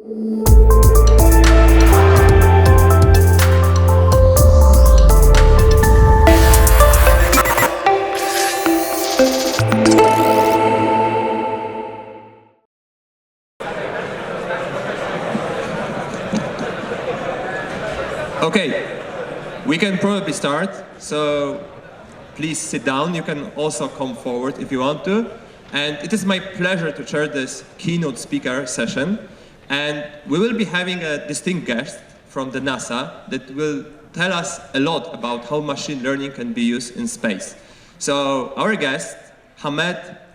Okay, we can probably start, so please sit down. You can also come forward if you want to. And it is my pleasure to chair this keynote speaker session. And we will be having a distinct guest from the NASA that will tell us a lot about how machine learning can be used in space. So our guest, Valizadegan,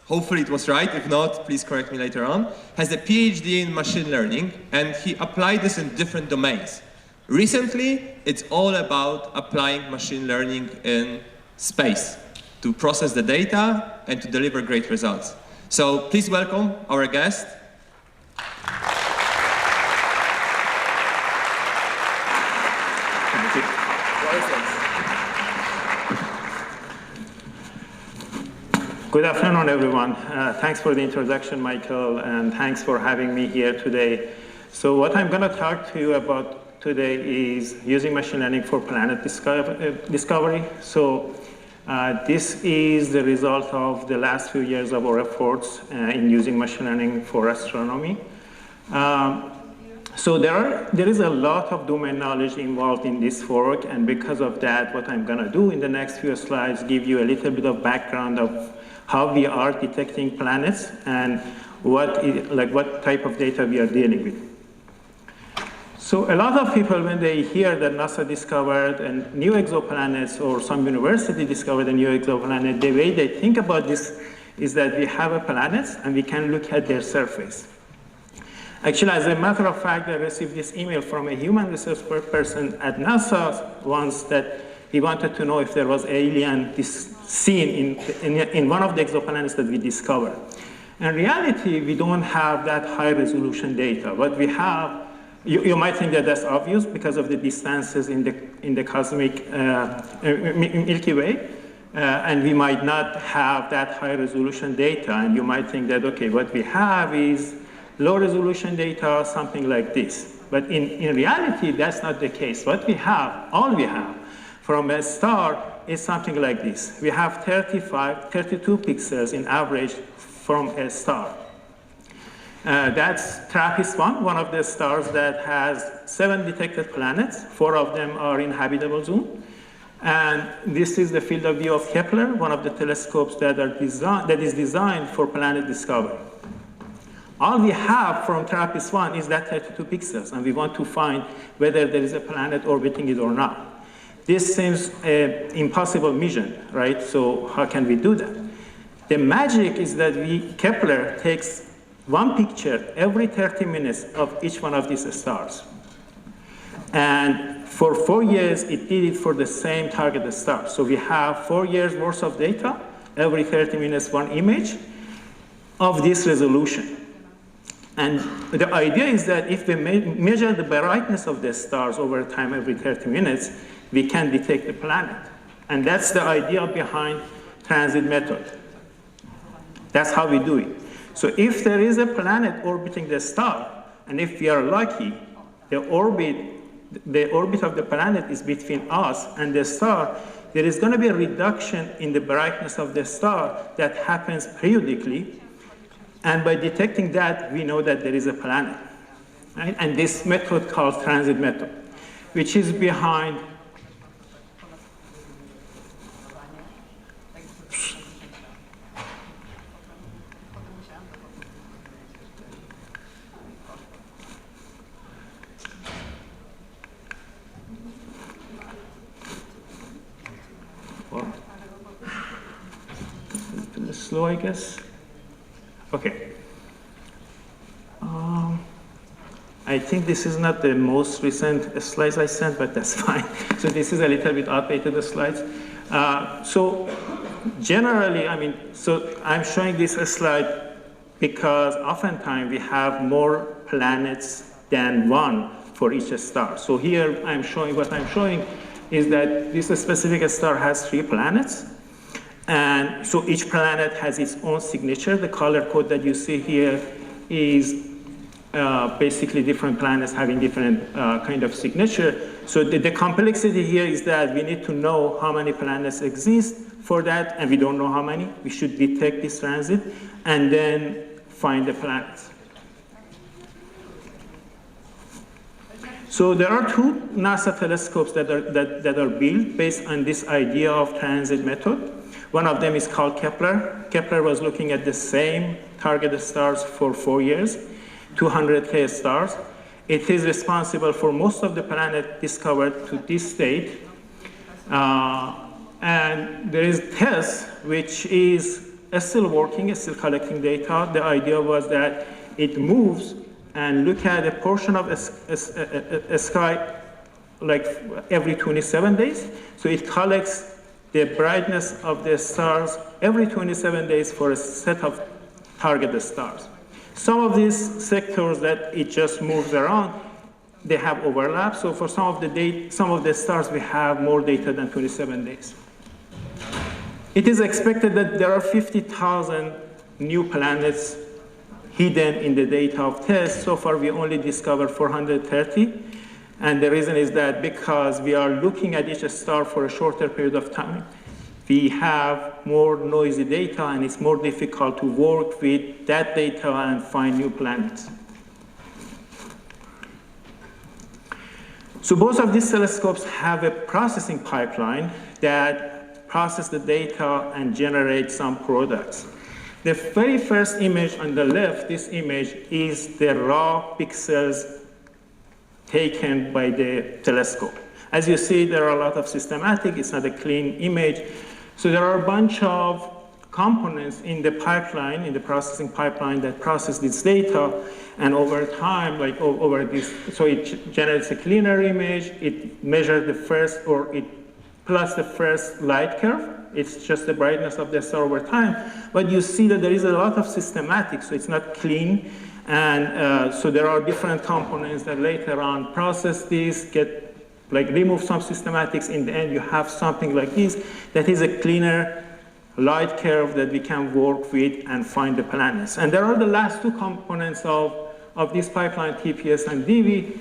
hopefully it was right, if not, please correct me later on, has a PhD in machine learning, and he applied this in different domains. Recently, it's all about applying machine learning in space to process the data and to deliver great results. So please welcome our guest. Thank you. Good afternoon, everyone. Thanks for the introduction, Michael, and thanks for having me here today. So what I'm going to talk to you about today is using machine learning for planet discovery. So this is the result of the last few years of our efforts in using machine learning for astronomy. So there is a lot of domain knowledge involved in this work, and because of that, what I'm going to do in the next few slides give you a little bit of background of how we are detecting planets and what type of data we are dealing with. So a lot of people, when they hear that NASA discovered a new exoplanets or some university discovered a new exoplanet, the way they think about this is that we have a planet and we can look at their surface. Actually, as a matter of fact, I received this email from a human research person at NASA once that he wanted to know if there was alien seen in one of the exoplanets that we discovered. In reality, we don't have that high resolution data. What we have, you might think that that's obvious because of the distances in the cosmic Milky Way, and we might not have that high resolution data, and you might think that, okay, what we have is low resolution data, something like this. But in reality, that's not the case. What we have, all we have from a star is something like this. We have 32 pixels in average from a star. That's TRAPPIST-1, one of the stars that has 7 detected planets. 4 of them are in habitable zone. And this is the field of view of Kepler, one of the telescopes that is designed for planet discovery. All we have from TRAPPIST-1 is that 32 pixels, and we want to find whether there is a planet orbiting it or not. This seems an impossible mission, right? So how can we do that? The magic is that Kepler takes one picture every 30 minutes of each one of these stars. And for 4 years, it did it for the same target star. So we have 4 years worth of data, every 30 minutes, one image of this resolution. And the idea is that if we measure the brightness of the stars over time every 30 minutes, we can detect the planet. And that's the idea behind transit method. That's how we do it. So if there is a planet orbiting the star, and if we are lucky, the orbit of the planet is between us and the star, there is going to be a reduction in the brightness of the star that happens periodically. And by detecting that, we know that there is a planet. Right? And this method called transit method, which is behind slow, I guess. Okay. I think this is not the most recent slides I sent, but that's fine. So this is a little bit outdated slides. So generally, I'm showing this slide because oftentimes we have more planets than one for each star. So here what I'm showing is that this specific star has 3 planets. And so each planet has its own signature. The color code that you see here is basically different planets having different kind of signature. So the complexity here is that we need to know how many planets exist for that, and we don't know how many. We should detect this transit and then find the planets. So there are two NASA telescopes that are built based on this idea of transit method. One of them is called Kepler. Kepler was looking at the same target stars for 4 years, 200K stars. It is responsible for most of the planet discovered to this date. And there is TESS, which is still working, still collecting data. The idea was that it moves and look at a portion of a sky like every 27 days. So it collects the brightness of the stars every 27 days for a set of target stars. Some of these sectors that it just moves around, they have overlap. So for some of the stars, we have more data than 27 days. It is expected that there are 50,000 new planets hidden in the data of TESS. So far, we only discovered 430. And the reason is that because we are looking at each star for a shorter period of time, we have more noisy data, and it's more difficult to work with that data and find new planets. So both of these telescopes have a processing pipeline that processes the data and generates some products. The very first image on the left, this image, is the raw pixels taken by the telescope. As you see, there are a lot of systematic, it's not a clean image. So there are a bunch of components in the pipeline, in the processing pipeline that process this data, and over time, like over this, so it generates a cleaner image, it measures the first, or it plus the first light curve. It's just the brightness of the star over time. But you see that there is a lot of systematic, so it's not clean. And so there are different components that later on process this, remove some systematics. In the end, you have something like this that is a cleaner light curve that we can work with and find the planets. And there are the last two components of this pipeline, TPS and DV.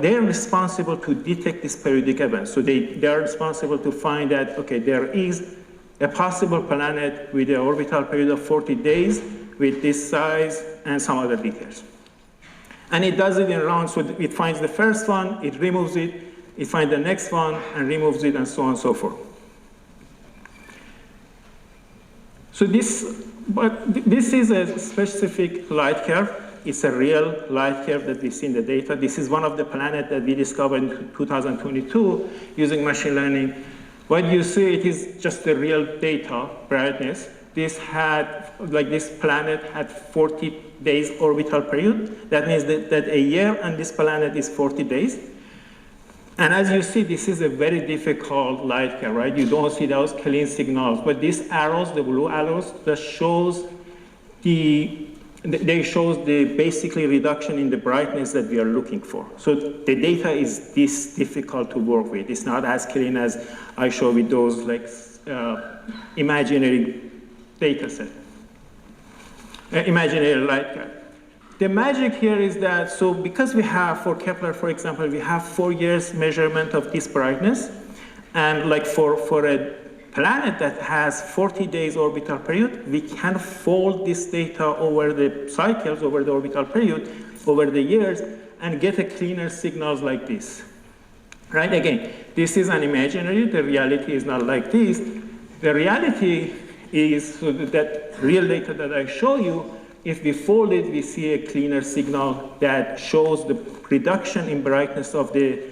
They're responsible to detect this periodic event. So they are responsible to find that, okay, there is a possible planet with an orbital period of 40 days with this size and some other details. And it does it in rounds, so it finds the first one, it removes it, it finds the next one and removes it, and so on and so forth. So this is a specific light curve. It's a real light curve that we see in the data. This is one of the planets that we discovered in 2022 using machine learning. What you see, it is just the real data brightness. This planet had 40 days orbital period. That means that a year on this planet is 40 days. And as you see, this is a very difficult light curve, right? You don't see those clean signals. But these arrows, the blue arrows, that shows the basically reduction in the brightness that we are looking for. So the data is this difficult to work with. It's not as clean as I show with those imaginary data set, imaginary light curve. The magic here is that, so because we have, for Kepler, for example, we have 4 years measurement of this brightness, and like for a planet that has 40 days orbital period, we can fold this data over the cycles, over the orbital period, over the years, and get a cleaner signals like this. Right? Again, this is an imaginary, the reality is not like this. The reality is so that real data that I show you, if we fold it, we see a cleaner signal that shows the reduction in brightness of the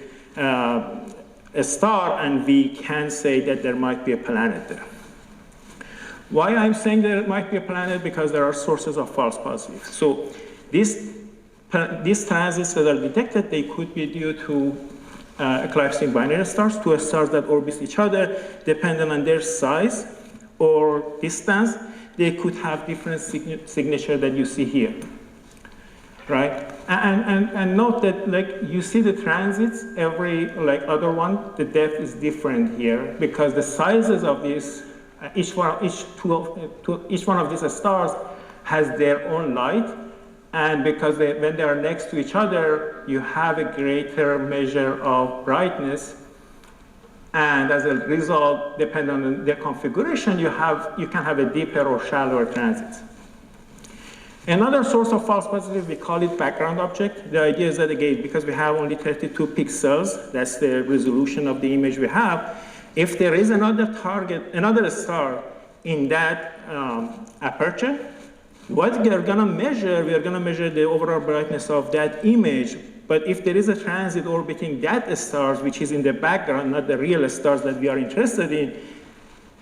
a star, and we can say that there might be a planet there. Why I'm saying there might be a planet? Because there are sources of false positives. So these transits that are detected, they could be due to eclipsing binary stars, two stars that orbit each other, depending on their size or distance. They could have different signature that you see here, right? And note that you see the transits, every other one, the depth is different here because the sizes of these, each one of these stars has their own light, And because when they are next to each other, you have a greater measure of brightness. And as a result, depending on their configuration, you can have a deeper or shallower transit. Another source of false positive, we call it background object. The idea is that, again, because we have only 32 pixels, that's the resolution of the image we have, if there is another target, another star in that aperture, what we are going to measure the overall brightness of that image. But if there is a transit orbiting that stars, which is in the background, not the real stars that we are interested in,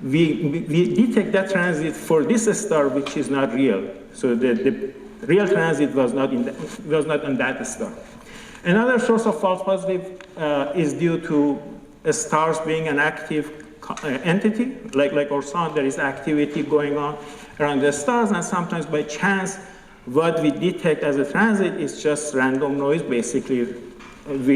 we detect that transit for this star, which is not real. So the real transit was not on that star. Another source of false positive is due to stars being an active entity. Like our sun, there is activity going on around the stars, and sometimes by chance, what we detect as a transit is just random noise. Basically,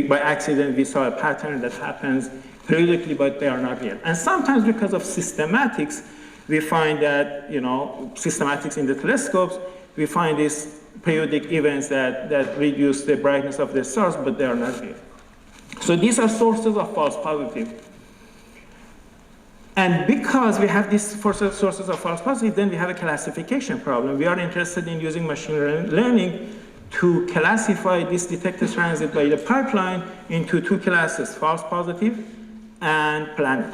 by accident, we saw a pattern that happens periodically, but they are not real. And sometimes because of systematics, we find that, systematics in the telescopes, we find these periodic events that reduce the brightness of the stars, but they are not real. So these are sources of false positive. And because we have these sources of false positive, then we have a classification problem. We are interested in using machine learning to classify this detected transit by the pipeline into two classes, false positive and planet,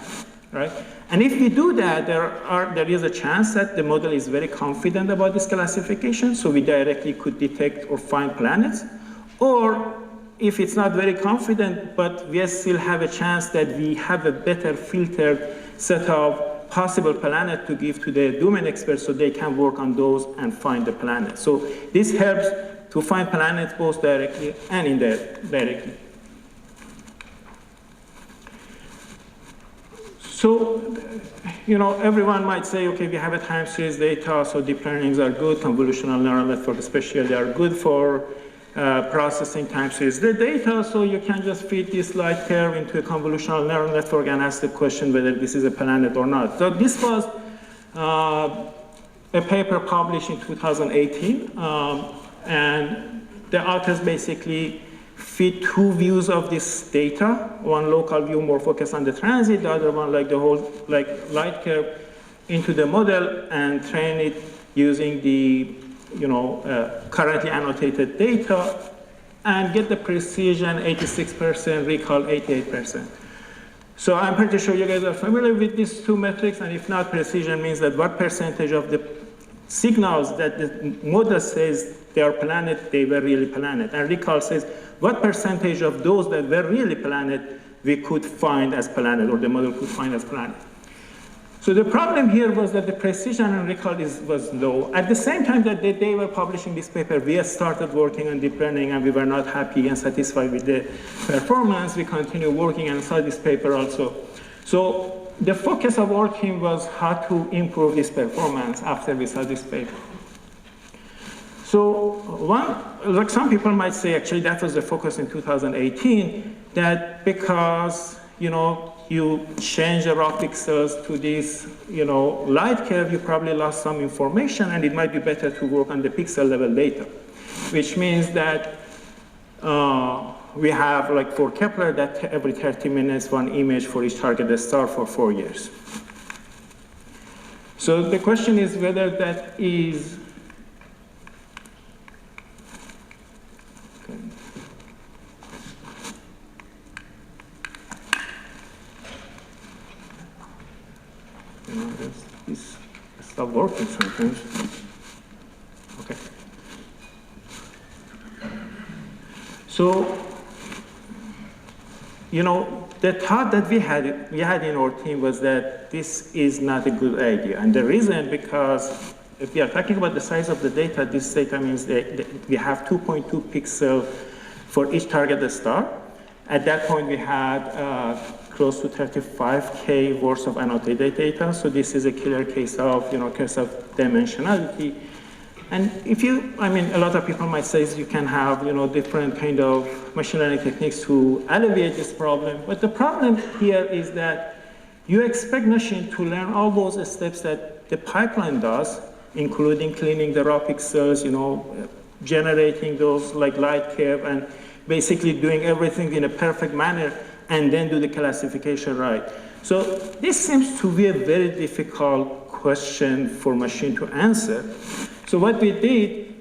right? And if we do that, there is a chance that the model is very confident about this classification, so we directly could detect or find planets. Or if it's not very confident, but we still have a chance that we have a better filtered set of possible planets to give to the domain experts so they can work on those and find the planet. So this helps to find planets both directly and indirectly. So, everyone might say, okay, we have a time series data, so deep learnings are good, convolutional neural networks especially are good for processing time series data, so you can just feed this light curve into a convolutional neural network and ask the question whether this is a planet or not. So this was a paper published in 2018, and the authors basically feed two views of this data, one local view more focused on the transit, the other one like the whole light curve into the model and train it using the currently annotated data and get the precision 86%, recall 88%. So I'm pretty sure you guys are familiar with these two metrics, and if not, precision means that what percentage of the signals that the model says they are planet, they were really planet. And recall says what percentage of those that were really planet we could find as planet, or the model could find as planet. So the problem here was that the precision and recall was low. At the same time that they were publishing this paper, we had started working on deep learning, and we were not happy and satisfied with the performance. We continued working and saw this paper also. So the focus of our team was how to improve this performance after we saw this paper. So some people might say, actually, that was the focus in 2018, that because, you change the raw pixels to this, light curve, you probably lost some information, and it might be better to work on the pixel level data, which means that we have, for Kepler, that every 30 minutes, one image for each target star for 4 years. So the question is whether that is this stop working sometimes. Okay. So, the thought that we had in our team was that this is not a good idea. And the reason, because if we are talking about the size of the data, this data means that we have 2.2 pixels for each target star. At that point, we had close to 35K worth of annotated data. So this is a clear case of, case of dimensionality. And a lot of people might say you can have, different kind of machine learning techniques to alleviate this problem. But the problem here is that you expect machine to learn all those steps that the pipeline does, including cleaning the raw pixels, generating those like light curve and basically doing everything in a perfect manner and then do the classification right. So this seems to be a very difficult question for machine to answer. So what we did,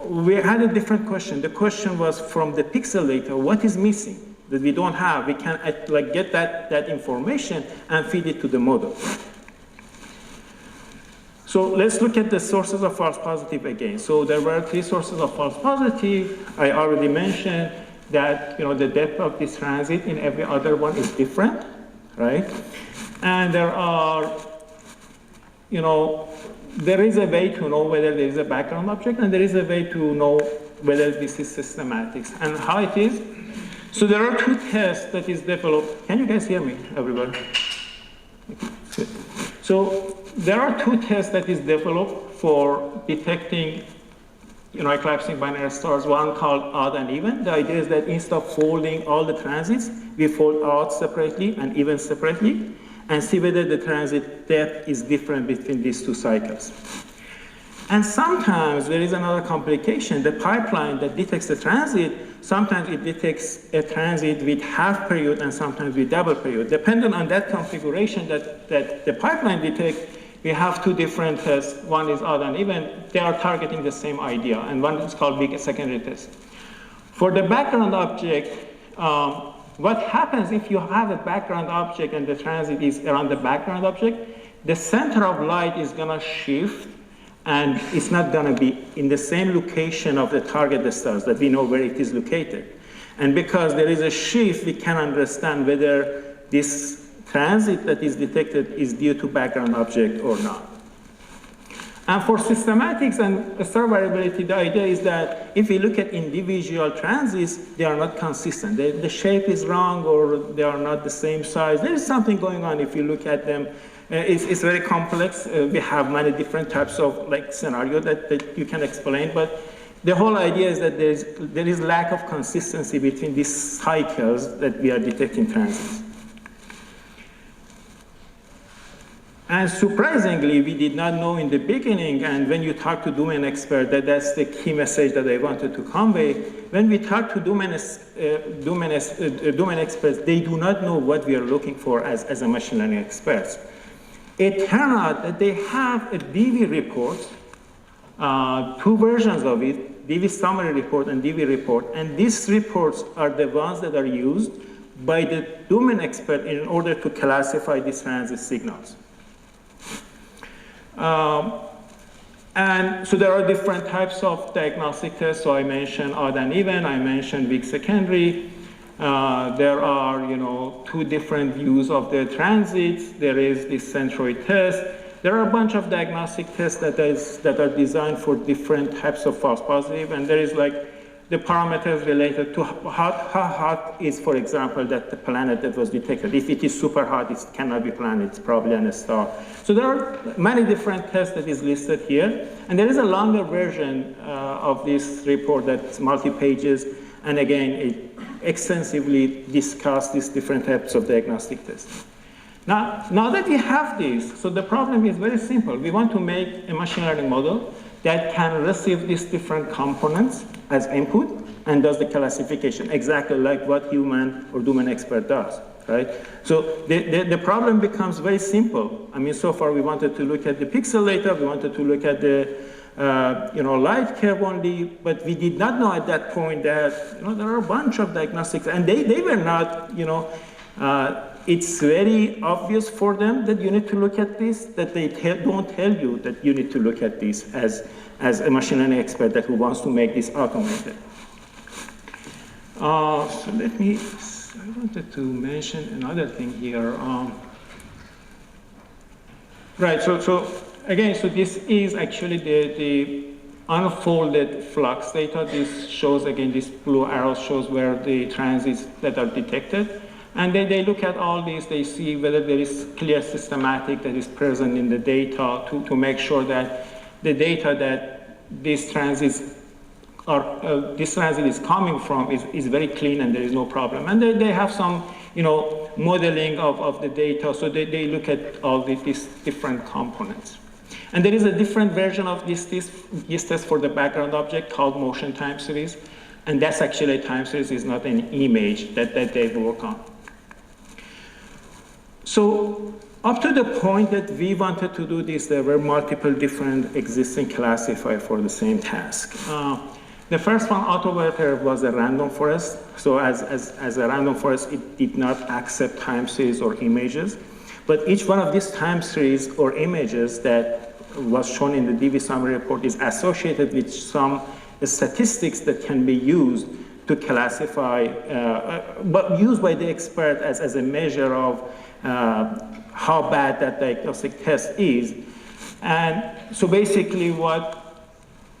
we had a different question. The question was from the pixel data, what is missing that we don't have? We can like get that information and feed it to the model. So let's look at the sources of false positive again. So there were 3 sources of false positive. I already mentioned that the depth of this transit in every other one is different, right? And there are, there is a way to know whether there is a background object, and there is a way to know whether this is systematic. And how it is? So there are 2 tests that is developed. Can you guys hear me, everybody? Good. So there are 2 tests that is developed for detecting collapsing binary stars, one called odd and even. The idea is that instead of folding all the transits, we fold odd separately and even separately, and see whether the transit depth is different between these 2 cycles. And sometimes there is another complication. The pipeline that detects the transit, sometimes it detects a transit with half period and sometimes with double period. Depending on that configuration that the pipeline detects, we have 2 different tests. One is odd and even. They are targeting the same idea, and one is called big secondary test. For the background object, what happens if you have a background object and the transit is around the background object? The center of light is going to shift, and it's not going to be in the same location of the target stars that we know where it is located. And because there is a shift, we can understand whether this transit that is detected is due to background object or not. And for systematics and star variability, the idea is that if we look at individual transits, they are not consistent. The shape is wrong, or they are not the same size. There is something going on if you look at them. It's very complex. We have many different types of scenario that you can explain, but the whole idea is that there is lack of consistency between these cycles that we are detecting transits. And surprisingly, we did not know in the beginning, and when you talk to domain expert, that's the key message that I wanted to convey. When we talk to domain experts, they do not know what we are looking for as a machine learning experts. It turned out that they have a DV report, 2 versions of it, DV summary report and DV report, and these reports are the ones that are used by the domain expert in order to classify these transit signals. And so there are different types of diagnostic tests. So I mentioned odd and even, I mentioned weak secondary. There are 2 different views of the transits. There is this centroid test. There are a bunch of diagnostic tests that are designed for different types of false positive, and there is the parameters related to how hot is, for example, that the planet that was detected. If it is super hot, it cannot be planet, it's probably a star. So there are many different tests that is listed here. And there is a longer version of this report that's multi-pages. And again, it extensively discusses these different types of diagnostic tests. Now that we have this, so the problem is very simple. We want to make a machine learning model that can receive these different components as input and does the classification, exactly like what human or domain expert does, right? So the problem becomes very simple. I mean, so far we wanted to look at the pixel data, we wanted to look at the light curve only, but we did not know at that point that there are a bunch of diagnostics, and they were not, it's very obvious for them that you need to look at this, that they don't tell you that you need to look at this as a machine learning expert who wants to make this automated. So I wanted to mention another thing here. Right, so again, so this is actually the unfolded flux data. This shows, again, this blue arrow shows where the transits that are detected. And then they look at all these, they see whether there is clear systematic that is present in the data to make sure that the data that this transit is coming from is very clean and there is no problem. And they have some, modeling of the data, so they look at all these different components. And there is a different version of this test for the background object called motion time series. And that's actually a time series, is not an image that they work on. So up to the point that we wanted to do this, there were multiple different existing classifiers for the same task. The first one, AutoWeather, was a random forest. So as a random forest, it did not accept time series or images. But each one of these time series or images that was shown in the DV summary report is associated with some statistics that can be used to classify, but used by the expert as a measure of how bad that diagnostic test is. And so basically what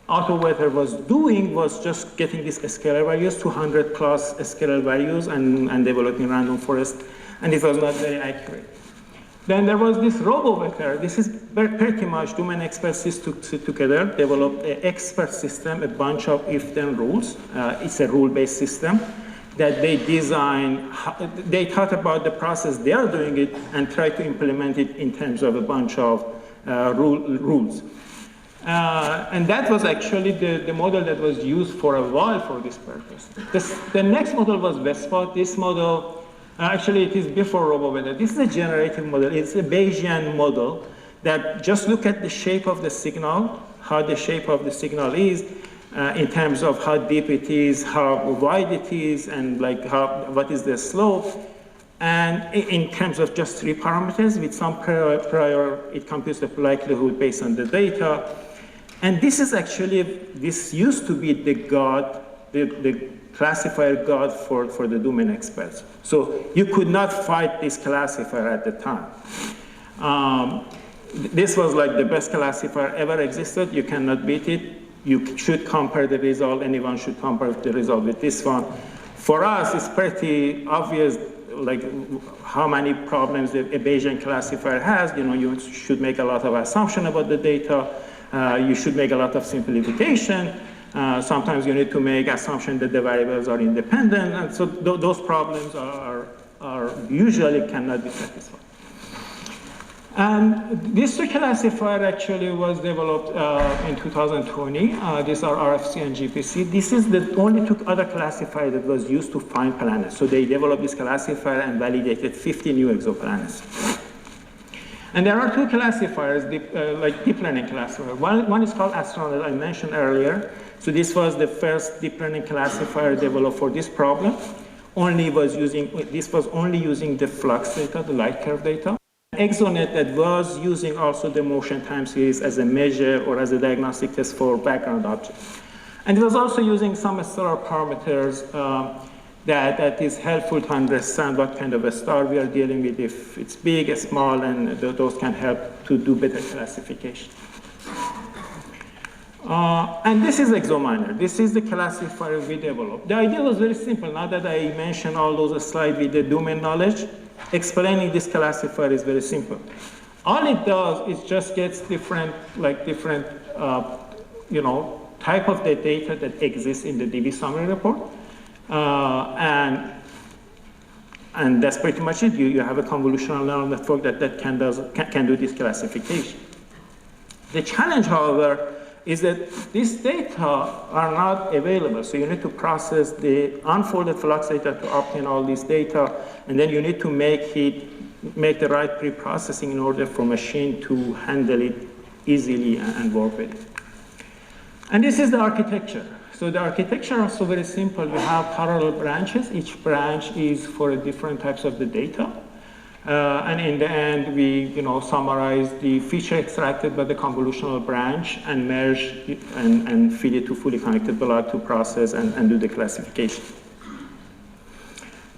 AutoWeather was doing was just getting these scalar values, 200 plus scalar values, and developing random forest, and it was not very accurate. Then there was this RoboWeather. This is pretty much domain experts sit together, developed an expert system, a bunch of if-then rules. It's a rule-based system that they design. They thought about the process they are doing it and try to implement it in terms of a bunch of rules. And that was actually the model that was used for a while for this purpose. The next model was Vespa. This model, actually it is before RoboWeather. This is a generative model. It's a Bayesian model that just look at the shape of the signal, how the shape of the signal is in terms of how deep it is, how wide it is, and like what is the slope. And in terms of just 3 parameters, with some prior, it computes the likelihood based on the data. And this is actually, this used to be the god, the classifier god for the domain experts. So you could not fight this classifier at the time. This was like the best classifier ever existed. You cannot beat it. You should compare the result. Anyone should compare the result with this one. For us, it's pretty obvious like how many problems a Bayesian classifier has. You know, you should make a lot of assumption about the data. You should make a lot of simplification. Sometimes you need to make assumption that the variables are independent. And so those problems are usually cannot be satisfied. And this classifier actually was developed in 2020. These are RFC and GPC. This is the only 2 other classifier that was used to find planets. So they developed this classifier and validated 50 new exoplanets. And there are 2 classifiers, like deep learning classifier. One is called Astronaut, I mentioned earlier. So this was the first deep learning classifier developed for this problem. This was only using the flux data, the light curve data. ExoNet that was using also the motion time series as a measure or as a diagnostic test for background objects. And it was also using some stellar parameters that is helpful to understand what kind of a star we are dealing with, if it's big, small, and those can help to do better classification. And this is ExoMiner. This is the classifier we developed. The idea was very simple. Now that I mentioned all those slides with the domain knowledge, explaining this classifier is very simple. All it does is just gets different type of the data that exists in the DV summary report. And that's pretty much it. You have a convolutional neural network that can do this classification. The challenge, however, is that these data are not available. So you need to process the unfolded flux data to obtain all these data, and then you need to make the right pre-processing in order for machine to handle it easily and work with it. And this is the architecture. So the architecture is also very simple. We have parallel branches. Each branch is for different types of the data. And in the end, we summarize the feature extracted by the convolutional branch and merge it and feed it to fully connected block to process and do the classification.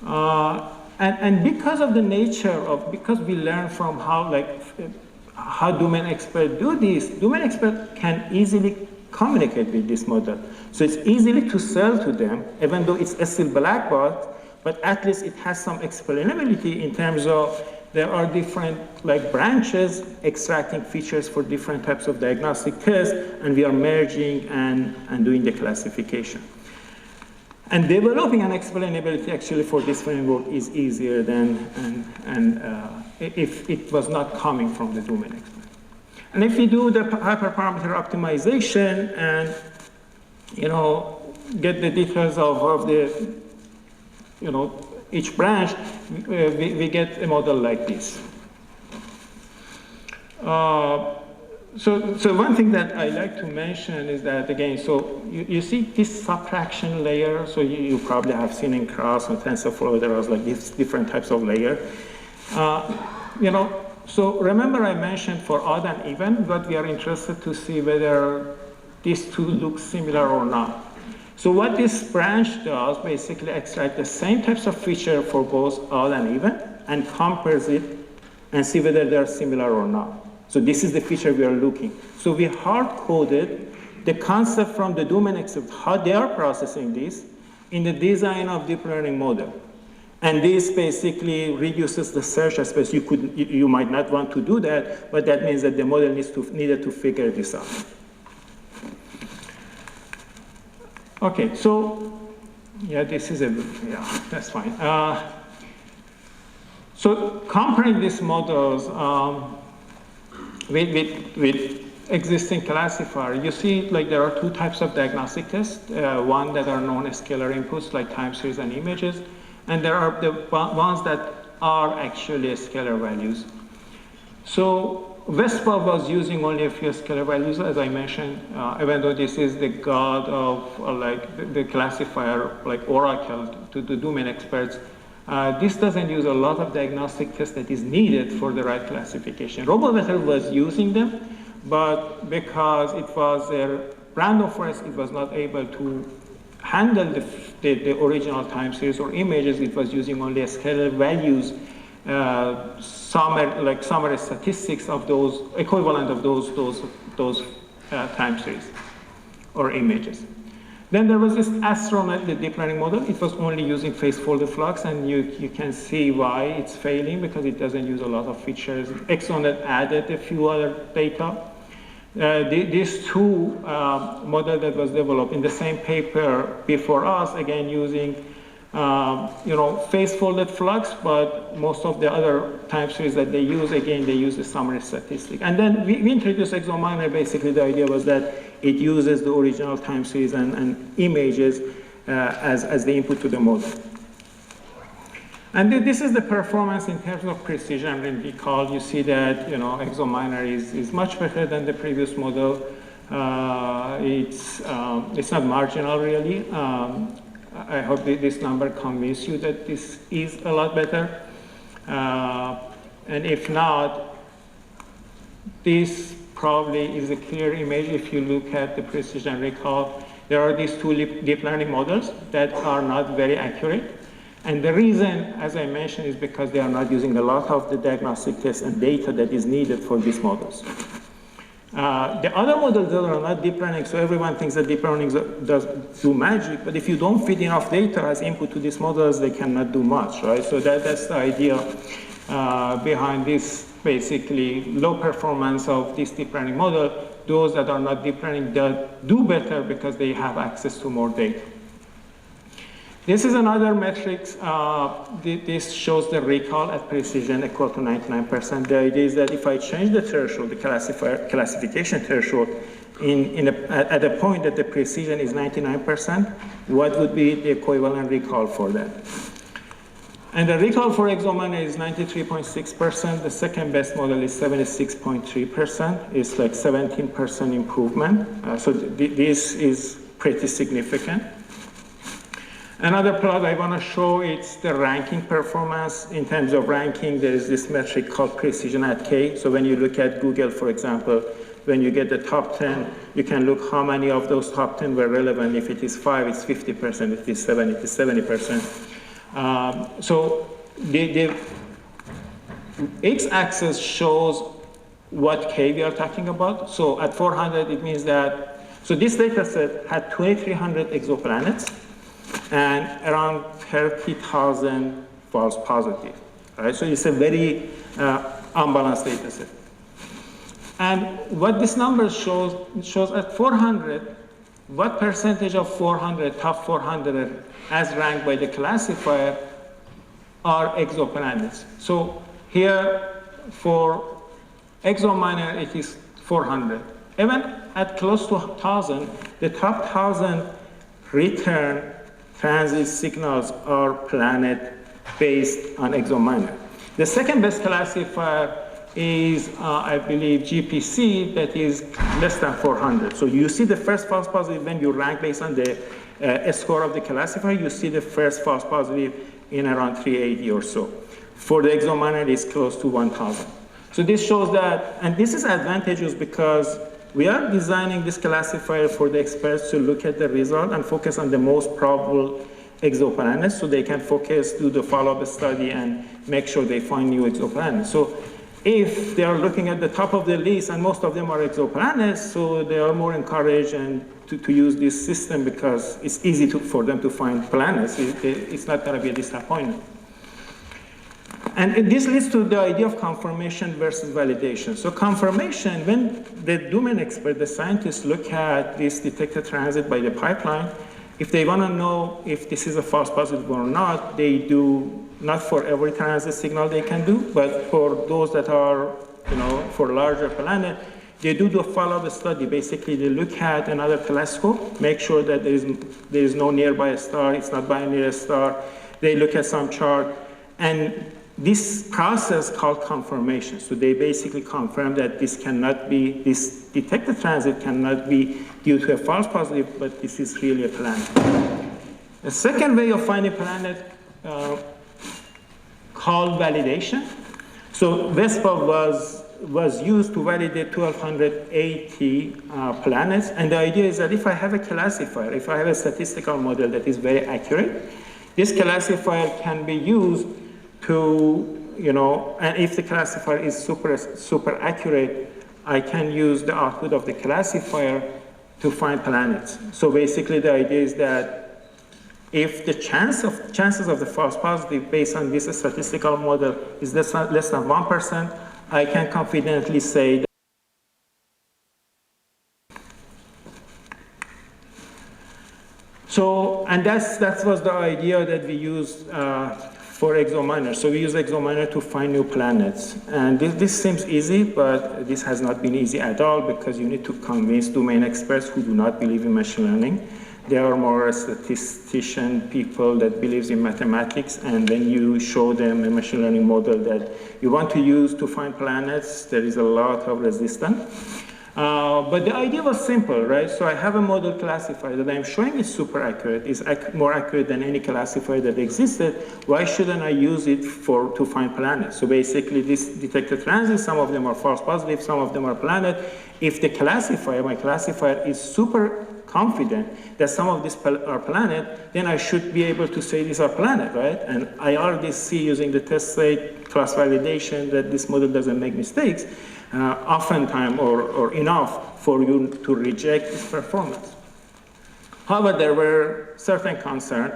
And because of the nature of, because we learn from how domain experts do this, domain experts can easily communicate with this model. So it's easily to sell to them, even though it's still black box, but at least it has some explainability in terms of there are different branches extracting features for different types of diagnostic tests, and we are merging and doing the classification. And developing an explainability actually for this framework is easier than if it was not coming from the domain expert. And if you do the hyperparameter optimization and get the details of the each branch, we get a model like this. So one thing that I like to mention is that, again, so you see this subtraction layer, so you probably have seen in Cross and TensorFlow, there was like these different types of layer. So remember I mentioned for odd and even, but we are interested to see whether these two look similar or not. So what this branch does, basically extract the same types of feature for both odd and even, and compares it and see whether they're similar or not. So this is the feature we are looking. So we hard-coded the concept from the domain except how they are processing this in the design of deep learning model. And this basically reduces the search space. You might not want to do that, but that means that the model needed to figure this out. Okay, so yeah, this is that's fine. So comparing these models with existing classifier, you see like there are two types of diagnostic tests. One that are known as scalar inputs like time series and images, and there are the ones that are actually scalar values. So Vespa was using only a few scalar values, as I mentioned, even though this is the god of like the classifier, like Oracle to the domain experts. This doesn't use a lot of diagnostic tests that is needed for the right classification. RoboVetter was using them, but because it was a random forest, it was not able to handle the original time series or images. It was using only scalar values, summary statistics of those equivalent of those time series or images. Then there was this AstroNet, the deep learning model. It was only using phase-folded flux, and you can see why it's failing because it doesn't use a lot of features. ExoNet added a few other data. These two models that was developed in the same paper before us, again using phase-folded flux, but most of the other time series that they use, again, they use the summary statistic. And then we introduced ExoMiner. Basically, the idea was that it uses the original time series and images as the input to the model. And this is the performance in terms of precision and recall. You see that ExoMiner is much better than the previous model. It's not marginal, really. I hope this number convinces you that this is a lot better. And if not, this probably is a clear image if you look at the precision recall. There are these two deep learning models that are not very accurate. And the reason, as I mentioned, is because they are not using a lot of the diagnostic tests and data that is needed for these models. The other models that are not deep learning, so everyone thinks that deep learning does do magic, but if you don't feed enough data as input to these models, they cannot do much, right? So that's the idea behind this basically low performance of this deep learning model. Those that are not deep learning do better because they have access to more data. This is another metric. This shows the recall at precision equal to 99%. The idea is that if I change the threshold, the classification threshold, at a point that the precision is 99%, what would be the equivalent recall for that? And the recall for ExoMiner is 93.6%. The second best model is 76.3%. It's like 17% improvement. So this is pretty significant. Another plot I want to show, it's the ranking performance. In terms of ranking, there is this metric called precision at K. So when you look at Google, for example, when you get the top 10, you can look how many of those top 10 were relevant. If it is 5, it's 50%. If it is 7, it is 70%. So the x-axis shows what K we are talking about. So at 400, it means that, so this data set had 2,300 exoplanets and around 30,000 false positive. Right? So it's a very unbalanced data set. And what this number shows at 400, what percentage of 400, top 400, as ranked by the classifier, are exoplanets. So here, for ExoMiner, it is 400. Even at close to 1,000, the top 1,000 return transit signals are planet based on ExoMiner. The second best classifier is, I believe, GPC, that is less than 400. So you see the first false positive when you rank based on the score of the classifier, you see the first false positive in around 380 or so. For the ExoMiner, it's close to 1,000. So this shows that, and this is advantageous because we are designing this classifier for the experts to look at the result and focus on the most probable exoplanets, so they can focus, do the follow-up study, and make sure they find new exoplanets. So if they are looking at the top of the list, and most of them are exoplanets, so they are more encouraged and to use this system because it's easy for them to find planets. It's not going to be a disappointment. And this leads to the idea of confirmation versus validation. So confirmation, when the domain expert, the scientists, look at this detected transit by the pipeline, if they want to know if this is a false positive or not, they do, not for every transit signal they can do, but for those that are, for larger planet, they do the follow-up study. Basically, they look at another telescope, make sure that there is no nearby star, it's not by a nearest star. They look at some chart, and this process called confirmation. So they basically confirm that this detected transit cannot be due to a false positive, but this is really a planet. The second way of finding planet called validation. So VESPA was used to validate 1,280 planets, and the idea is that if I have a classifier, if I have a statistical model that is very accurate, this classifier can be used to, and if the classifier is super accurate, I can use the output of the classifier to find planets. So basically the idea is that if the chances of the false positive based on this statistical model is less than 1%, I can confidently say that. So, and that was the idea that we used for ExoMiner. So we use ExoMiner to find new planets. And this seems easy, but this has not been easy at all because you need to convince domain experts who do not believe in machine learning. They are more statistician people that believes in mathematics, and then you show them a machine learning model that you want to use to find planets. There is a lot of resistance. But the idea was simple, right? So I have a model classifier that I'm showing is super accurate, is more accurate than any classifier that existed. Why shouldn't I use it to find planets? So basically this detected transits, some of them are false positive, some of them are planet. If the classifier, my classifier is super confident that some of these are planet, then I should be able to say these are planet, right? And I already see using the test state cross validation that this model doesn't make mistakes. Oftentimes or enough for you to reject its performance. However, there were certain concerns,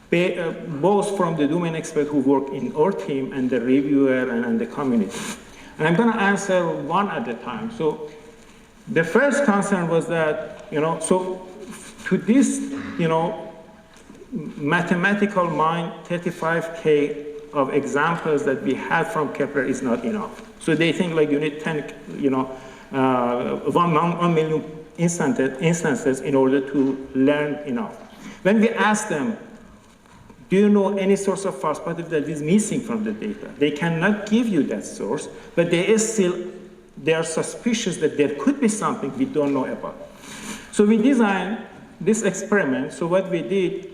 both from the domain expert who work in our team and the reviewer and the community. And I'm going to answer one at a time. So the first concern was that, so to this, mathematical mind, 35K of examples that we had from Kepler is not enough. So they think like you need 1 million instances in order to learn enough. When we ask them, do you know any source of false positive that is missing from the data? They cannot give you that source, but they are suspicious that there could be something we don't know about. So we designed this experiment. So what we did,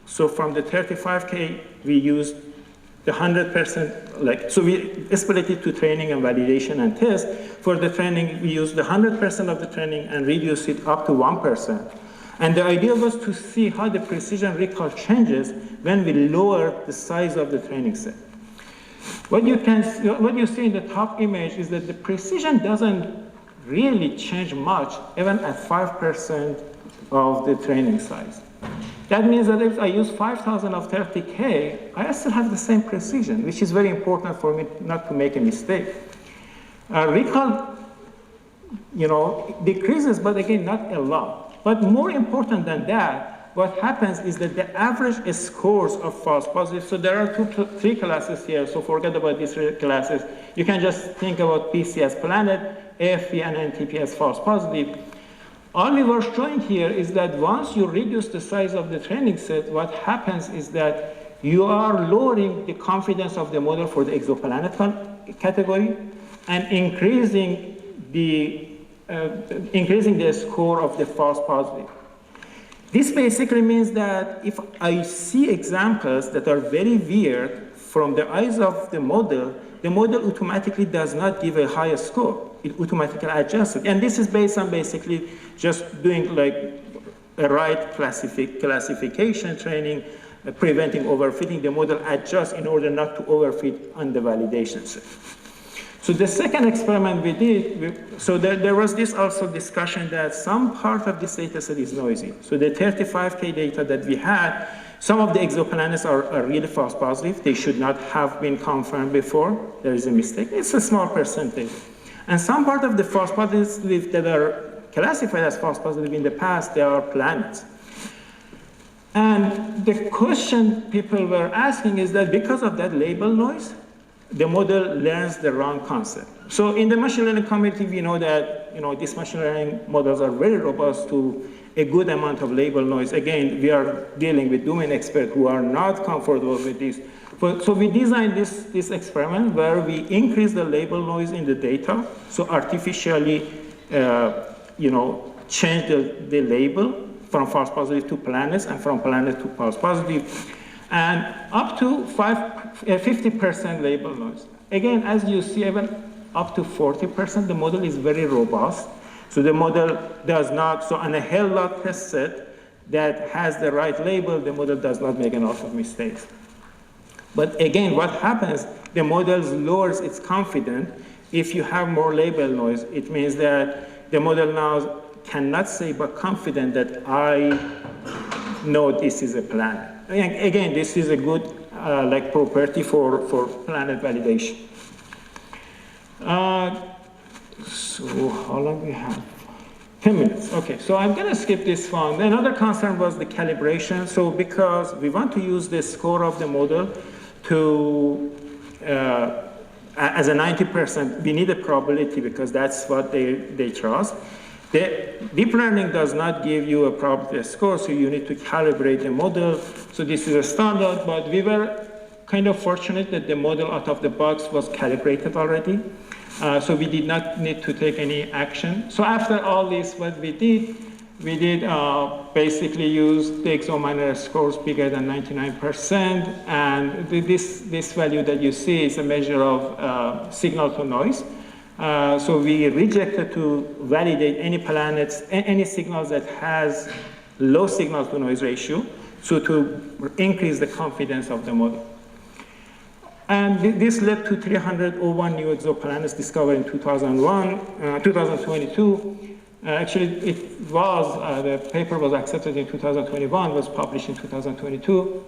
so from the 35K, we used the 100%, so we split it to training and validation and test. For the training, we used the 100% of the training and reduced it up to 1%. And the idea was to see how the precision recall changes when we lower the size of the training set. What you see in the top image is that the precision doesn't really change much, even at 5% of the training size. That means that if I use 5,000 of 30K, I still have the same precision, which is very important for me not to make a mistake. Recall, decreases, but again, not a lot. But more important than that, what happens is that the average scores of false positives, so there are three classes here, so forget about these three classes. You can just think about PC as planet, AFP and NTP as false positive. All we were showing here is that once you reduce the size of the training set, what happens is that you are lowering the confidence of the model for the exoplanet category and increasing the score of the false positive. This basically means that if I see examples that are very weird from the eyes of the model automatically does not give a higher score. It automatically adjusts it. And this is based on basically just doing like a right classification training, preventing overfitting. The model adjusts in order not to overfit on the validation set. So the second experiment we did, so there was this also discussion that some part of this data set is noisy. So the 35K data that we had, some of the exoplanets are really false positive. They should not have been confirmed before. There is a mistake. It's a small percentage. And some part of the false positives that are classified as false positive in the past, they are planets. And the question people were asking is that because of that label noise, the model learns the wrong concept. So in the machine learning community, we know that these machine learning models are very robust to a good amount of label noise. Again, we are dealing with domain experts who are not comfortable with this. So we designed this experiment where we increase the label noise in the data, so artificially change the label from false positive to planets and from planets to false positive, and up to 50% label noise. Again, as you see, even up to 40%, the model is very robust. So the model does not, so on a hell lot test set that has the right label, the model does not make a lot of mistakes. But again, what happens, the model lowers its confidence. If you have more label noise, it means that the model now cannot say but confident that I know this is a planet. Again, this is a good property for planet validation. So how long we have? 10 minutes. Okay, so I'm going to skip this one. Another concern was the calibration. So because we want to use the score of the model to, as a 90%, we need a probability because that's what they trust. The deep learning does not give you a probability score, so you need to calibrate the model. So this is a standard, but we were kind of fortunate that the model out of the box was calibrated already. So we did not need to take any action. So after all this, what we did basically use the ExoMiner scores bigger than 99%, and this value that you see is a measure of signal to noise. So we rejected to validate any planets, any signals that has low signal to noise ratio, so to increase the confidence of the model. And this led to 301 new exoplanets discovered in 2022. Actually, the paper was accepted in 2021, was published in 2022.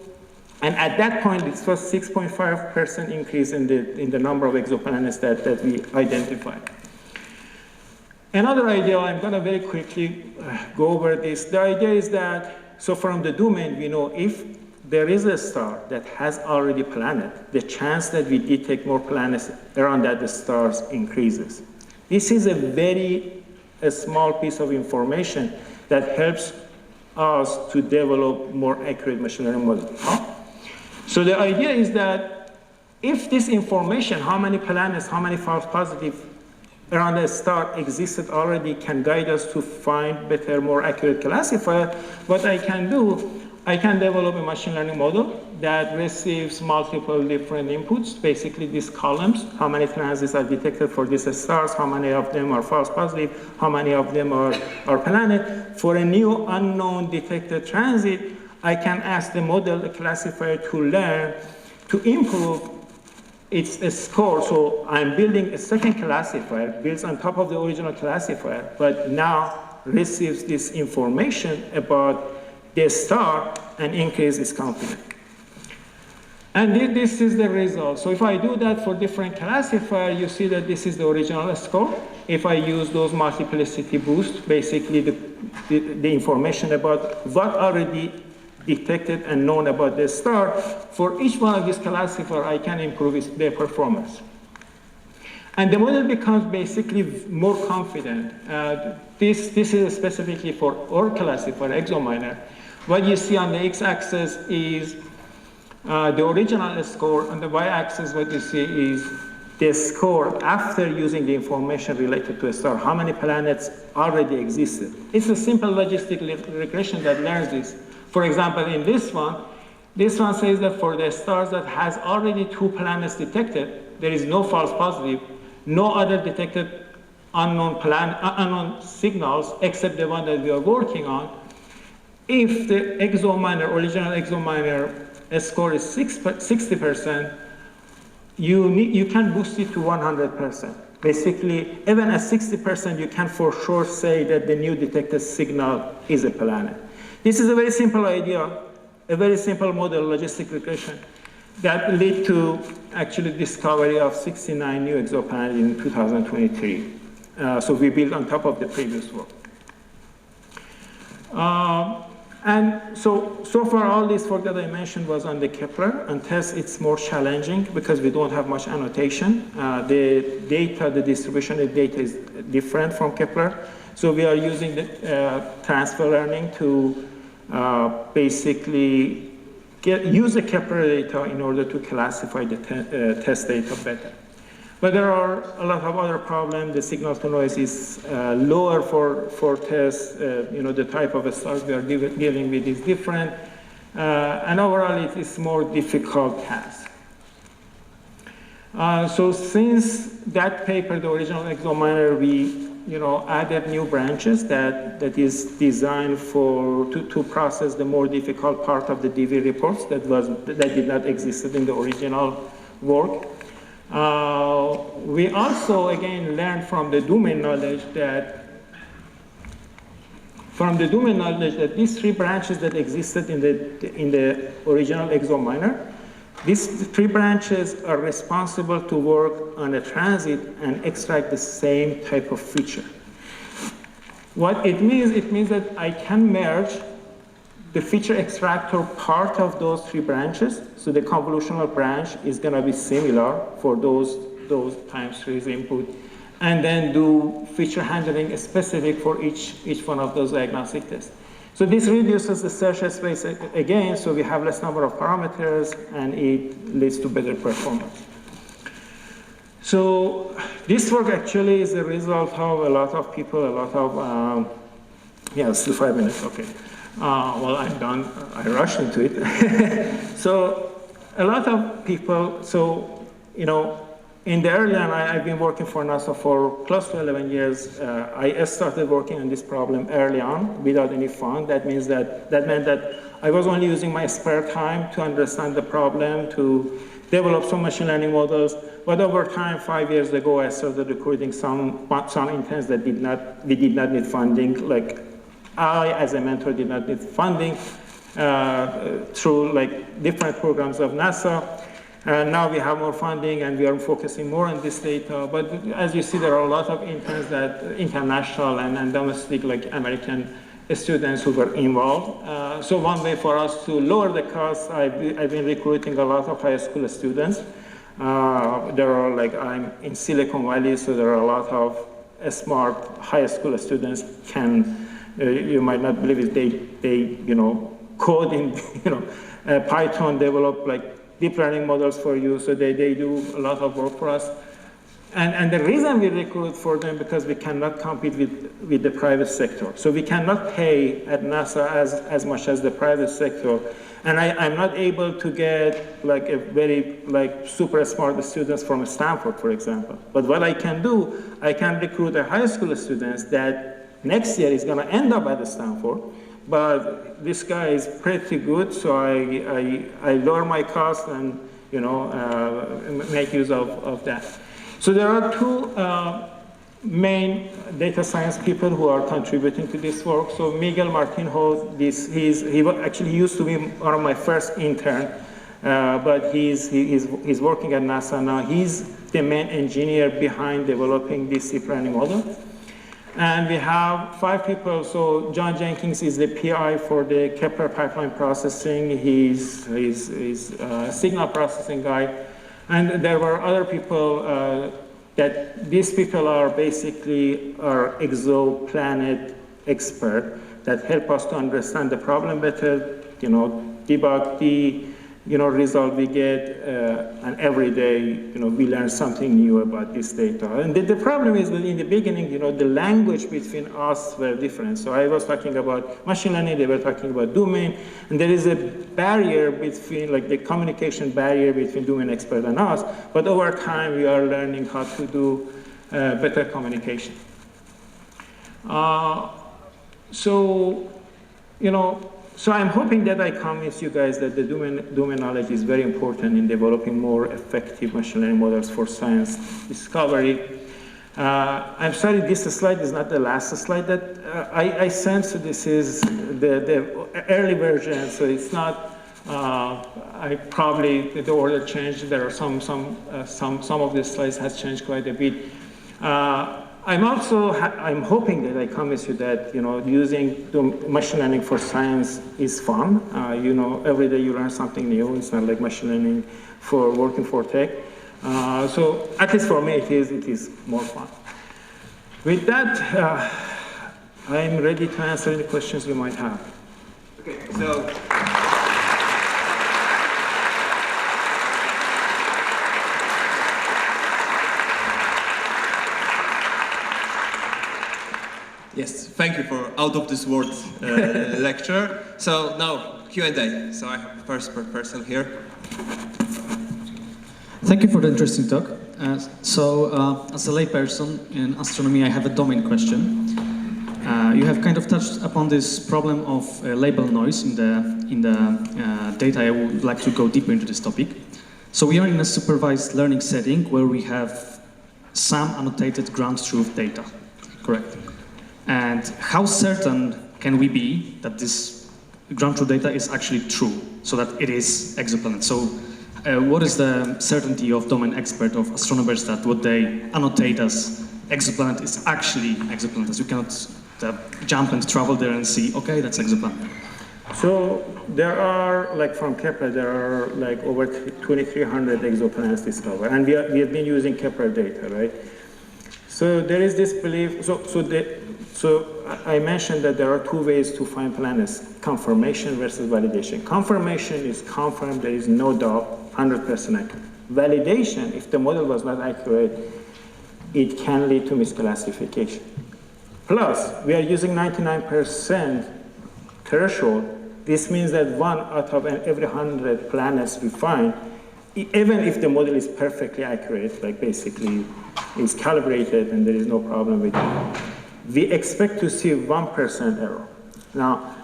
And at that point, it was 6.5% increase in the number of exoplanets that we identified. Another idea, I'm going to very quickly go over this. The idea is that, so from the domain, we know if there is a star that has already planet, the chance that we detect more planets around that the stars increases. This is a small piece of information that helps us to develop more accurate machine learning models. So the idea is that if this information, how many planets, how many false positives around a star existed already, can guide us to find better, more accurate classifier, what I can do, I can develop a machine learning model that receives multiple different inputs, basically these columns, how many transits are detected for these stars, how many of them are false positive, how many of them are planet. For a new unknown detected transit, I can ask the model, the classifier, to learn, to improve its score. So I'm building a second classifier, built on top of the original classifier, but now receives this information about the star and increase its confidence. And this is the result. So if I do that for different classifier, you see that this is the original score. If I use those multiplicity boosts, basically the information about what already detected and known about the star, for each one of these classifiers, I can improve their performance. And the model becomes basically more confident. This is specifically for our classic, for ExoMiner. What you see on the x-axis is the original score. On the y-axis, what you see is the score after using the information related to a star, how many planets already existed. It's a simple logistic regression that learns this. For example, in this one says that for the stars that has already 2 planets detected, there is no false positive, no other detected unknown signals except the one that we are working on. If the ExoMiner, original ExoMiner score is 60%, you can boost it to 100%. Basically, even at 60%, you can for sure say that the new detected signal is a planet. This is a very simple idea, a very simple model, logistic regression, that led to actually discovery of 69 new exoplanets in 2023. So we built on top of the previous work. And so far all this work that I mentioned was on the Kepler and TESS. It's more challenging because we don't have much annotation. The data, the distribution of data is different from Kepler. So we are using the transfer learning to basically use the Kepler data in order to classify the TESS data better. But there are a lot of other problems. The signal to noise is lower for TESS. The type of stars we are dealing with is different. And overall, it is more difficult task. So since that paper, the original ExoMiner, we added new branches that is designed to process the more difficult part of the DV reports that did not exist in the original work. We also, again, learned from the domain knowledge that these 3 branches that existed in the original ExoMiner, these 3 branches are responsible to work on a transit and extract the same type of feature. What it means that I can merge the feature extractor part of those 3 branches, so the convolutional branch is going to be similar for those times series input, and then do feature handling specific for each one of those diagnostic tests. So this reduces the search space again, so we have less number of parameters, and it leads to better performance. So this work actually is the result of a lot of people, still 5 minutes, okay. Well, I'm done. I rushed into it. So a lot of people, in the early on, I've been working for NASA for close to 11 years. I started working on this problem early on without any fund. That meant that I was only using my spare time to understand the problem, to develop some machine learning models. But over time, 5 years ago, I started recruiting some interns that we did not need funding. Like I, as a mentor, did not need funding through different programs of NASA. Now we have more funding and we are focusing more on this data. But as you see, there are a lot of interns international and domestic, American students who were involved. So one way for us to lower the cost, I've been recruiting a lot of high school students. I'm in Silicon Valley, so there are a lot of smart high school students you might not believe it, they code in, Python, develop deep learning models for you, so they do a lot of work for us. And the reason we recruit for them, because we cannot compete with the private sector. So we cannot pay at NASA as much as the private sector. And I'm not able to get a very super smart students from Stanford, for example. But what I can do, I can recruit a high school students that next year is going to end up at Stanford. But this guy is pretty good, so I lower my cost and make use of that. So there are 2 main data science people who are contributing to this work. So Miguel Martinho, he used to be one of my first intern, but he's working at NASA now. He's the main engineer behind developing this deep learning model. And we have 5 people. So John Jenkins is the PI for the Kepler pipeline processing. He's a signal processing guy. And there were other people, that these people are basically our exoplanet expert that help us to understand the problem better, debug the result we get, and every day, we learn something new about this data. And the problem is that in the beginning, the language between us were different. So I was talking about machine learning, they were talking about domain, and there is a barrier between, like the communication barrier between domain expert and us, but over time we are learning how to do better communication. So I'm hoping that I convince you guys that the domain knowledge is very important in developing more effective machine learning models for science discovery. I'm sorry, this slide is not the last slide that I sent, so this is the early version, so it's not, the order changed, there are some of the slides has changed quite a bit. I'm hoping that I convince you that using machine learning for science is fun. Every day you learn something new. It's not like machine learning for working for tech. So at least for me, it is more fun. With that, I'm ready to answer any questions you might have. Okay, so. Yes, thank you for out of this world lecture. So now Q&A. So I have the first person here. Thank you for the interesting talk. As a layperson in astronomy, I have a domain question. You have kind of touched upon this problem of label noise in the data. I would like to go deeper into this topic. So we are in a supervised learning setting where we have some annotated ground truth data, correct? And how certain can we be that this ground truth data is actually true, so that it is exoplanet? So what is the certainty of domain expert, of astronomers, that what they annotate as exoplanet is actually exoplanet? As you cannot jump and travel there and see, okay, that's exoplanet. So there are, like from Kepler, there are like over 2,300 exoplanets discovered, and we have been using Kepler data, right? So there is this belief, so I mentioned that there are two ways to find planets, confirmation versus validation. Confirmation is confirmed, there is no doubt, 100% accurate. Validation, if the model was not accurate, it can lead to misclassification. Plus, we are using 99% threshold. This means that 1 out of every 100 planets we find, even if the model is perfectly accurate, like basically is calibrated and there is no problem with it, we expect to see 1% error. Now,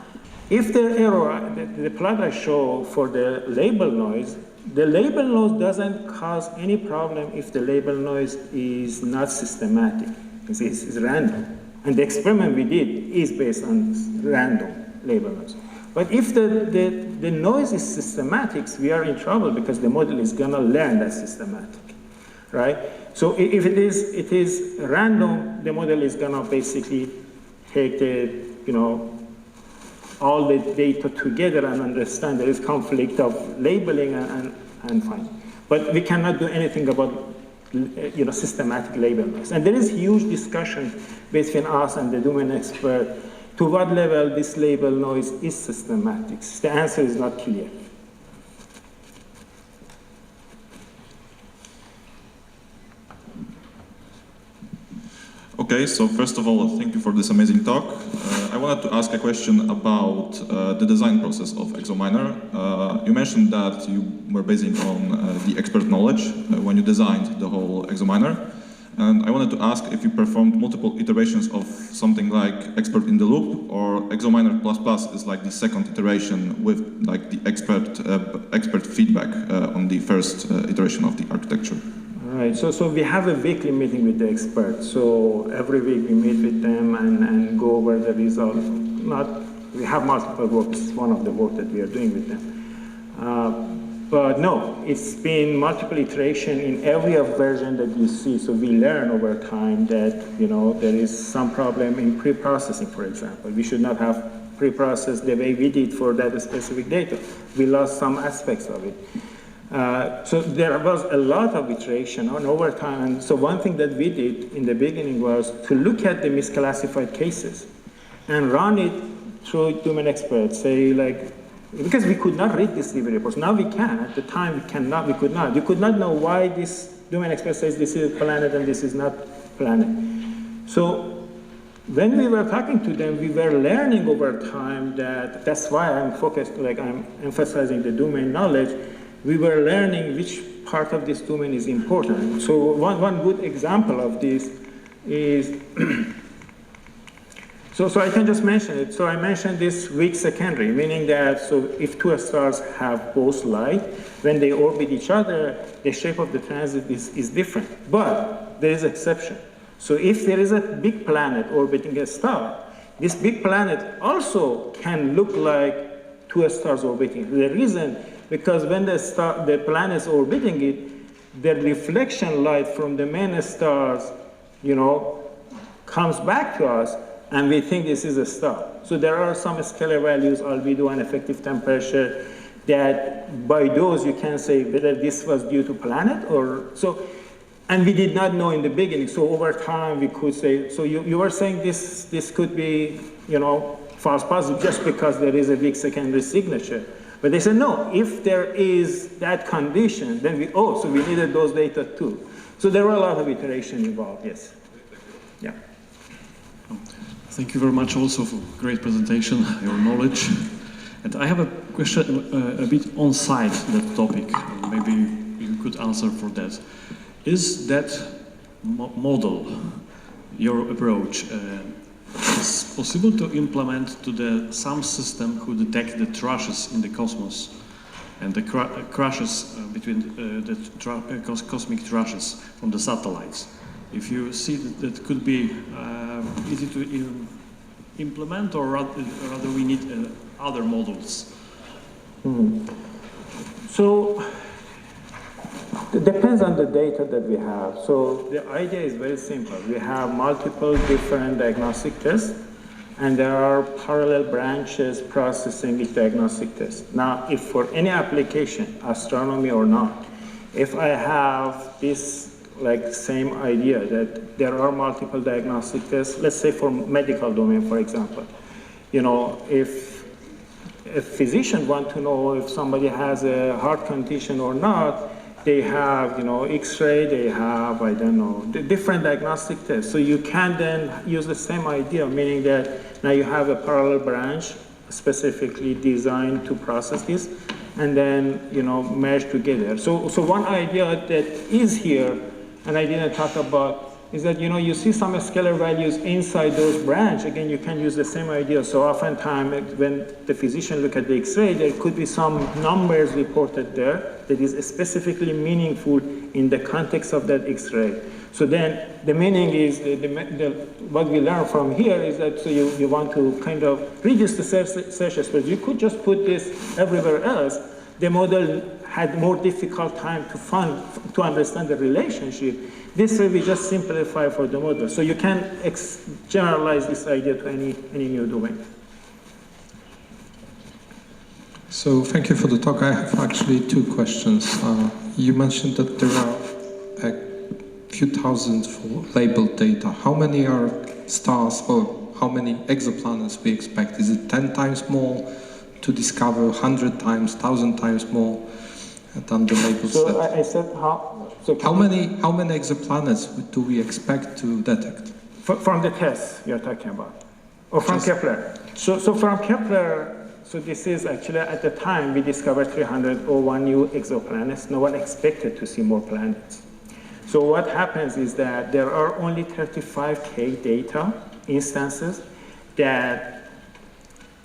if the error, the plot I show for the label noise doesn't cause any problem if the label noise is not systematic, it's random. And the experiment we did is based on random label noise. But if the noise is systematic, we are in trouble because the model is gonna learn that systematic, right? So if it is random, the model is gonna basically take all the data together and understand there is conflict of labeling and fine. But we cannot do anything about systematic label noise. And there is huge discussion between us and the domain expert to what level this label noise is systematic. The answer is not clear. Okay, so first of all, thank you for this amazing talk. I wanted to ask a question about the design process of ExoMiner. You mentioned that you were basing on the expert knowledge when you designed the whole ExoMiner. And I wanted to ask if you performed multiple iterations of something like expert in the loop, or ExoMiner ++ is like the second iteration with like the expert feedback on the first iteration of the architecture. Right, so we have a weekly meeting with the experts. So every week we meet with them and go over the results. We have multiple works, one of the work that we are doing with them. But no, it's been multiple iteration in every version that you see. So we learn over time that there is some problem in pre-processing, for example. We should not have pre-processed the way we did for that specific data. We lost some aspects of it. So there was a lot of iteration on over time. And so one thing that we did in the beginning was to look at the misclassified cases and run it through domain experts, say like, because we could not read these DB reports. Now we can. At the time we cannot, we could not. You could not know why this domain expert says this is a planet and this is not planet. So when we were talking to them, we were learning over time that's why I'm focused, like I'm emphasizing the domain knowledge. We were learning which part of this domain is important. So one good example of this is, so I can just mention it. So I mentioned this weak secondary, meaning that so if two stars have both light, when they orbit each other, the shape of the transit is different. But there is an exception. So if there is a big planet orbiting a star, this big planet also can look like two stars orbiting. The reason, because when the planet is orbiting it, the reflection light from the main stars, comes back to us, and we think this is a star. So there are some scalar values, albedo and effective temperature, that by those you can say whether this was due to planet or so. And we did not know in the beginning. So over time we could say, so you were saying this could be, false positive just because there is a weak secondary signature. But they said, no, if there is that condition, then so we needed those data too. So there were a lot of iteration involved, yes. Yeah. Thank you very much also for great presentation, your knowledge. And I have a question a bit on side that topic. Maybe you could answer for that. Is that model, your approach, is possible to implement to some system who detect the trashes in the cosmos and the crashes between the cosmic trashes from the satellites? If you see that could be easy to implement, or rather we need other models? So it depends on the data that we have. So the idea is very simple. We have multiple different diagnostic tests, and there are parallel branches processing each diagnostic test. Now, if for any application, astronomy or not, if I have this same idea that there are multiple diagnostic tests, let's say for medical domain, for example, if a physician wants to know if somebody has a heart condition or not, they have, X-ray, they have, I don't know, the different diagnostic tests. So you can then use the same idea, meaning that now you have a parallel branch specifically designed to process this, and then, merge together. So one idea that is here, and I didn't talk about, is that, you see some scalar values inside those branches. Again, you can use the same idea. So oftentimes, when the physician look at the X-ray, there could be some numbers reported there that is specifically meaningful in the context of that X-ray. So then the meaning is, what we learn from here is that so you want to kind of reduce the search space. You could just put this everywhere else. The model had more difficult time to understand the relationship. This way we just simplify for the model. So you can generalize this idea to any new domain. So thank you for the talk. I have actually two questions. You mentioned that there are a few thousand labeled data. How many are stars, or how many exoplanets we expect? Is it 10 times more to discover, 100 times, 1,000 times more than the label so set? I said how. So how many exoplanets do we expect to detect? From the TESS you're talking about, or from Kepler? So from Kepler, so this is actually at the time we discovered 301 new exoplanets. No one expected to see more planets. So what happens is that there are only 35K data instances that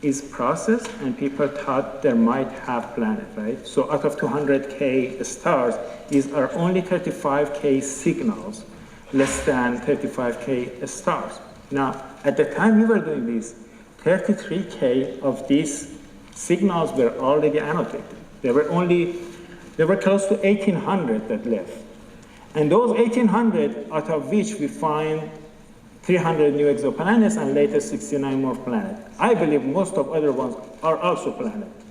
is processed, and people thought there might have planet, right? So out of 200K stars, these are only 35K signals, less than 35K stars. Now, at the time we were doing this, 33K of these signals were already annotated. There were close to 1,800 that left. And those 1,800, out of which we find 300 new exoplanets and later 69 more planets. I believe most of other ones are also planets.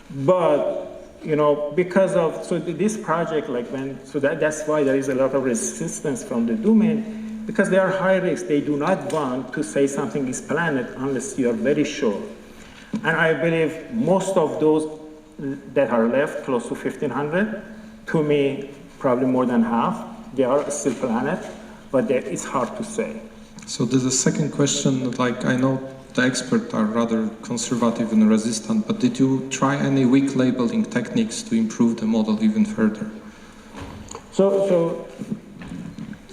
But because of, this project, that's why there is a lot of resistance from the domain, because they are high risk. They do not want to say something is planet unless you are very sure. And I believe most of those that are left, close to 1,500, to me, probably more than half, they are still planet, but it's hard to say. So there's a second question, I know the experts are rather conservative and resistant, but did you try any weak labeling techniques to improve the model even further? So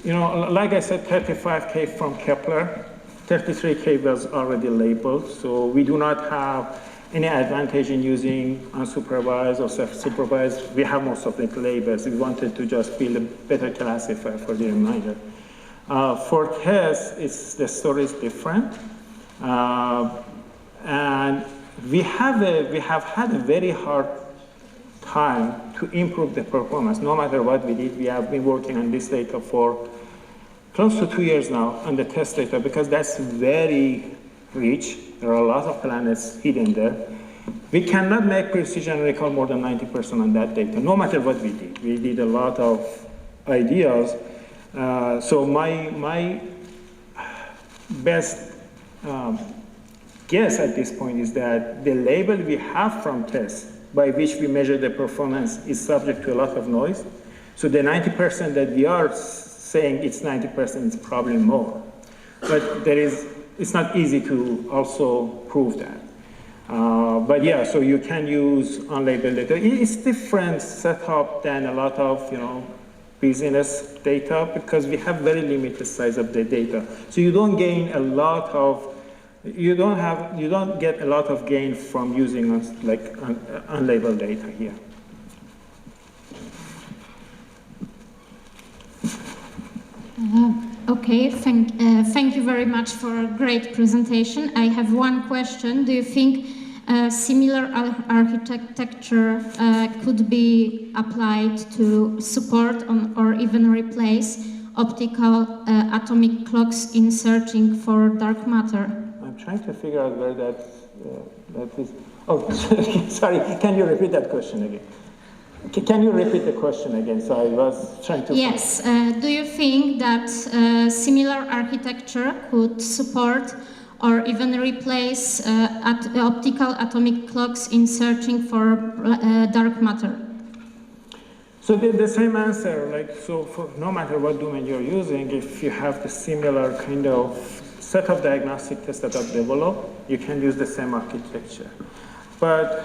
like I said, 35K from Kepler, 33K was already labeled, so we do not have any advantage in using unsupervised or self-supervised. We have most of the labels. We wanted to just build a better classifier for the reminder. For TESS, the story is different. And we have had a very hard time to improve the performance. No matter what we did, we have been working on this data for close to 2 years now on the test data, because that's very rich. There are a lot of planets hidden there. We cannot make precision recall more than 90% on that data, no matter what we did. We did a lot of ideas. So my best guess at this point is that the label we have from TESS, by which we measure the performance, is subject to a lot of noise. So the 90% that we are saying it's 90% is probably more. But it's not easy to also prove that. But yeah, so you can use unlabeled data. It's different setup than a lot of business data, because we have very limited size of the data. So you don't gain a lot of, you don't get a lot of gain from using unlabeled data here. Okay, thank you very much for a great presentation. I have one question. Do you think similar architecture could be applied to support or even replace optical atomic clocks in searching for dark matter? I'm trying to figure out where that is. Oh, sorry, can you repeat that question again? Can you repeat the question again? So I was trying to... Yes. Do you think that similar architecture could support or even replace optical atomic clocks in searching for dark matter? So the same answer, for no matter what domain you're using, if you have the similar kind of set of diagnostic tests that are developed, you can use the same architecture. But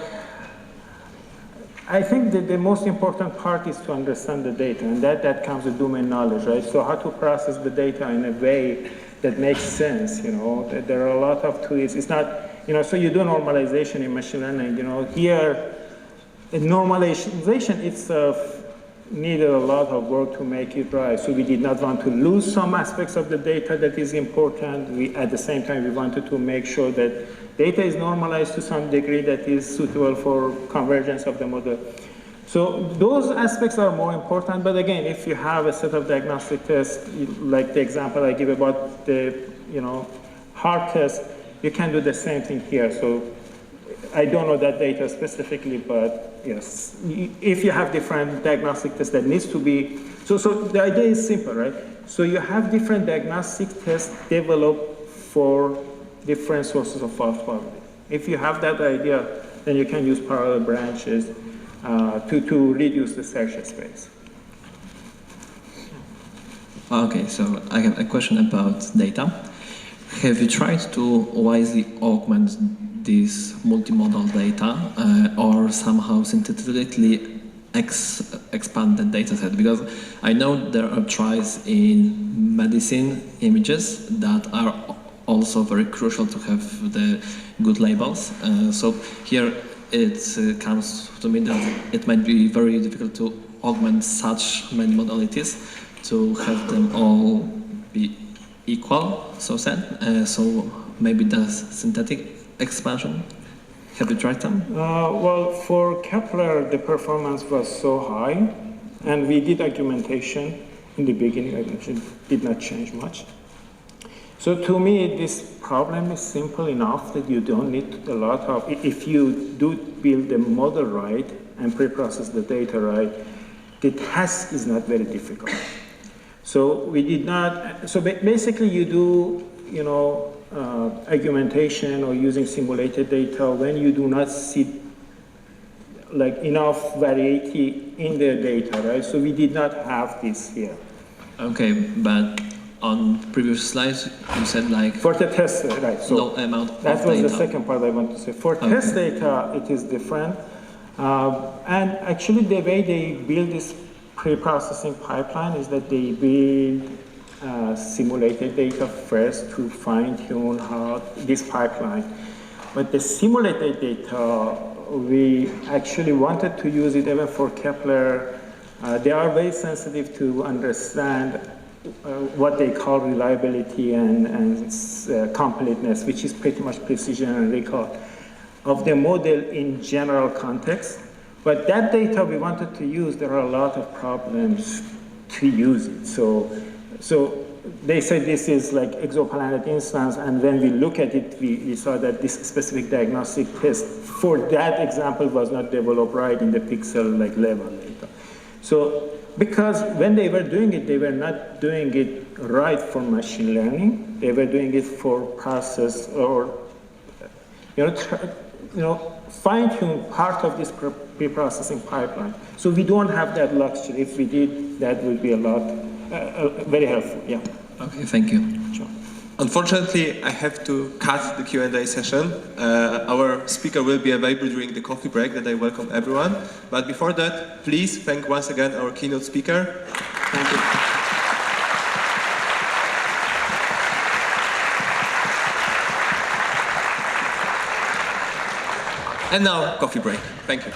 I think that the most important part is to understand the data, and that comes with domain knowledge, right? So how to process the data in a way that makes sense, There are a lot of tools. It's not, so you do normalization in machine learning, Here, normalization itself needed a lot of work to make it right. So we did not want to lose some aspects of the data that is important. At the same time, we wanted to make sure that data is normalized to some degree that is suitable for convergence of the model. So those aspects are more important, but again, if you have a set of diagnostic tests, like the example I give about the hard test, you can do the same thing here. So I don't know that data specifically, but yes, if you have different diagnostic tests that needs to be, so the idea is simple, right? So you have different diagnostic tests developed for different sources of false positive. If you have that idea, then you can use parallel branches to reduce the search space. Okay, so I have a question about data. Have you tried to wisely augment this multimodal data or somehow synthetically expand the dataset? Because I know there are tries in medicine images that are also very crucial to have the good labels. So here it comes to me that it might be very difficult to augment such many modalities to have them all be equal, so said. So maybe the synthetic expansion. Have you tried them? Well, for Kepler, the performance was so high, and we did augmentation in the beginning. It did not change much. So to me, this problem is simple enough that you don't need a lot of, if you do build the model right and pre-process the data right, the task is not very difficult. So we did not, so basically you do, you know, argumentation or using simulated data when you do not see like enough variety in the data, right? So we did not have this here. Okay, but on previous slides you said like for the test, right? So low amount of that was data. the second part I want to say. For test data, it is different, and actually the way they build this pre-processing pipeline is that they build simulated data first to fine-tune how this pipeline. But the simulated data, we actually wanted to use it even for Kepler. They are very sensitive to understand what they call reliability and completeness, which is pretty much precision and recall of the model in general context. But that data we wanted to use, there are a lot of problems to use it. So they said this is like exoplanet instance, and when we look at it, we saw that this specific diagnostic test for that example was not developed right in the pixel like level data. So because when they were doing it, they were not doing it right for machine learning. They were doing it for process or fine-tune part of this pre-processing pipeline. So we don't have that luxury. If we did, that would be a lot, very helpful, yeah. Okay, thank you. Sure. Unfortunately, I have to cut the Q&A session. Our speaker will be available during the coffee break, that I welcome everyone. But before that, please thank once again our keynote speaker. Thank you. And now, coffee break. Thank you.